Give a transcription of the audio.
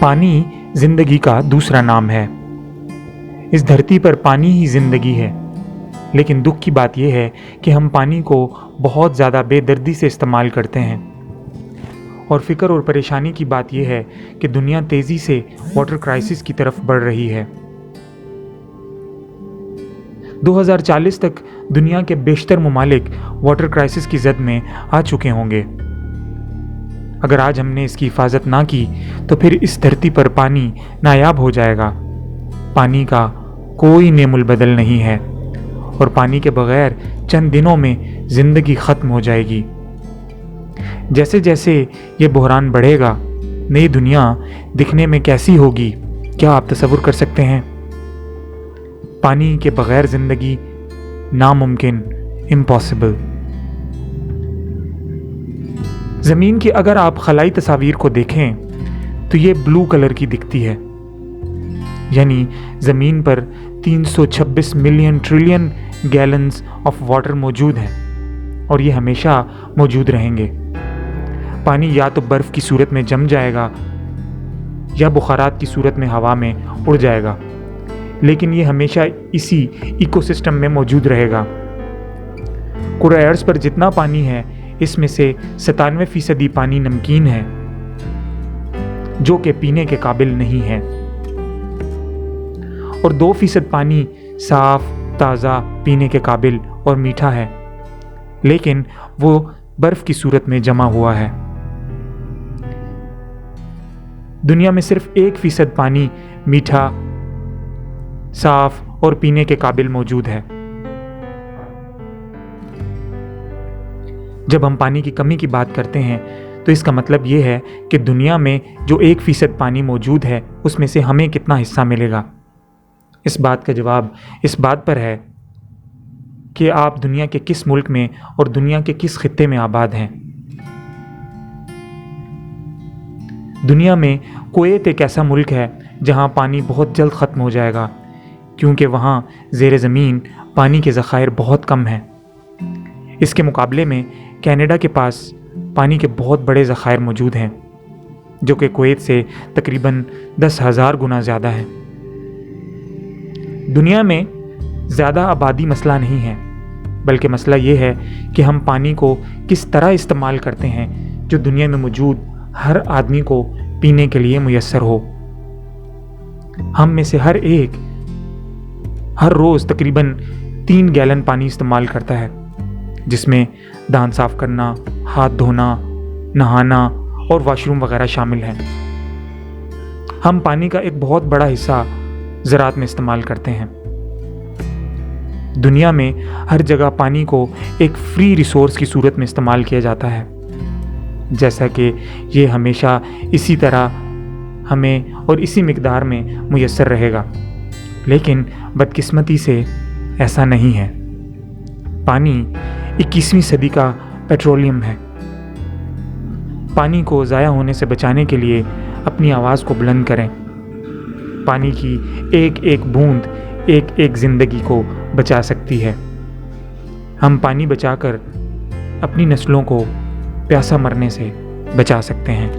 پانی زندگی کا دوسرا نام ہے۔ اس دھرتی پر پانی ہی زندگی ہے، لیکن دکھ کی بات یہ ہے کہ ہم پانی کو بہت زیادہ بے دردی سے استعمال کرتے ہیں، اور فکر اور پریشانی کی بات یہ ہے کہ دنیا تیزی سے واٹر کرائسس کی طرف بڑھ رہی ہے۔ 2040 تک دنیا کے بیشتر ممالک واٹر کرائسس کی زد میں آ چکے ہوں گے۔ اگر آج ہم نے اس کی حفاظت نہ کی تو پھر اس دھرتی پر پانی نایاب ہو جائے گا۔ پانی کا کوئی نعم البدل نہیں ہے، اور پانی کے بغیر چند دنوں میں زندگی ختم ہو جائے گی۔ جیسے جیسے یہ بحران بڑھے گا، نئی دنیا دکھنے میں کیسی ہوگی، کیا آپ تصور کر سکتے ہیں؟ پانی کے بغیر زندگی ناممکن، امپاسبل۔ زمین کی اگر آپ خلائی تصاویر کو دیکھیں تو یہ بلو کلر کی دکھتی ہے، یعنی زمین پر 326 ملین ٹریلین گیلنز آف واٹر موجود ہیں، اور یہ ہمیشہ موجود رہیں گے۔ پانی یا تو برف کی صورت میں جم جائے گا یا بخارات کی صورت میں ہوا میں اڑ جائے گا، لیکن یہ ہمیشہ اسی ایکو سسٹم میں موجود رہے گا۔ کرۂ ارض پر جتنا پانی ہے، اس میں سے 97% پانی نمکین ہے، جو کہ پینے کے قابل نہیں ہے، اور 2% پانی صاف، تازہ، پینے کے قابل اور میٹھا ہے، لیکن وہ برف کی صورت میں جمع ہوا ہے۔ دنیا میں صرف 1% پانی میٹھا، صاف اور پینے کے قابل موجود ہے۔ جب ہم پانی کی کمی کی بات کرتے ہیں تو اس کا مطلب یہ ہے کہ دنیا میں جو 1% پانی موجود ہے، اس میں سے ہمیں کتنا حصہ ملے گا۔ اس بات کا جواب اس بات پر ہے کہ آپ دنیا کے کس ملک میں اور دنیا کے کس خطے میں آباد ہیں۔ دنیا میں کویت ایک ایسا ملک ہے جہاں پانی بہت جلد ختم ہو جائے گا، کیونکہ وہاں زیر زمین پانی کے ذخائر بہت کم ہیں۔ اس کے مقابلے میں کینیڈا کے پاس پانی کے بہت بڑے ذخائر موجود ہیں، جو کہ کویت سے تقریباً 10,000 گنا زیادہ ہیں۔ دنیا میں زیادہ آبادی مسئلہ نہیں ہے، بلکہ مسئلہ یہ ہے کہ ہم پانی کو کس طرح استعمال کرتے ہیں جو دنیا میں موجود ہر آدمی کو پینے کے لیے میسر ہو۔ ہم میں سے ہر ایک ہر روز تقریباً 3 گیلن پانی استعمال کرتا ہے، جس میں دانت صاف کرنا، ہاتھ دھونا، نہانا اور واش روم وغیرہ شامل ہیں۔ ہم پانی کا ایک بہت بڑا حصہ زراعت میں استعمال کرتے ہیں۔ دنیا میں ہر جگہ پانی کو ایک فری ریسورس کی صورت میں استعمال کیا جاتا ہے، جیسا کہ یہ ہمیشہ اسی طرح ہمیں اور اسی مقدار میں میسر رہے گا، لیکن بدقسمتی سے ایسا نہیں ہے۔ پانی 21ویں صدی کا پیٹرولیم ہے۔ پانی کو ضائع ہونے سے بچانے کے لیے اپنی آواز کو بلند کریں۔ پانی کی ایک ایک بوند ایک ایک زندگی کو بچا سکتی ہے۔ ہم پانی بچا کر اپنی نسلوں کو پیاسا مرنے سے بچا سکتے ہیں۔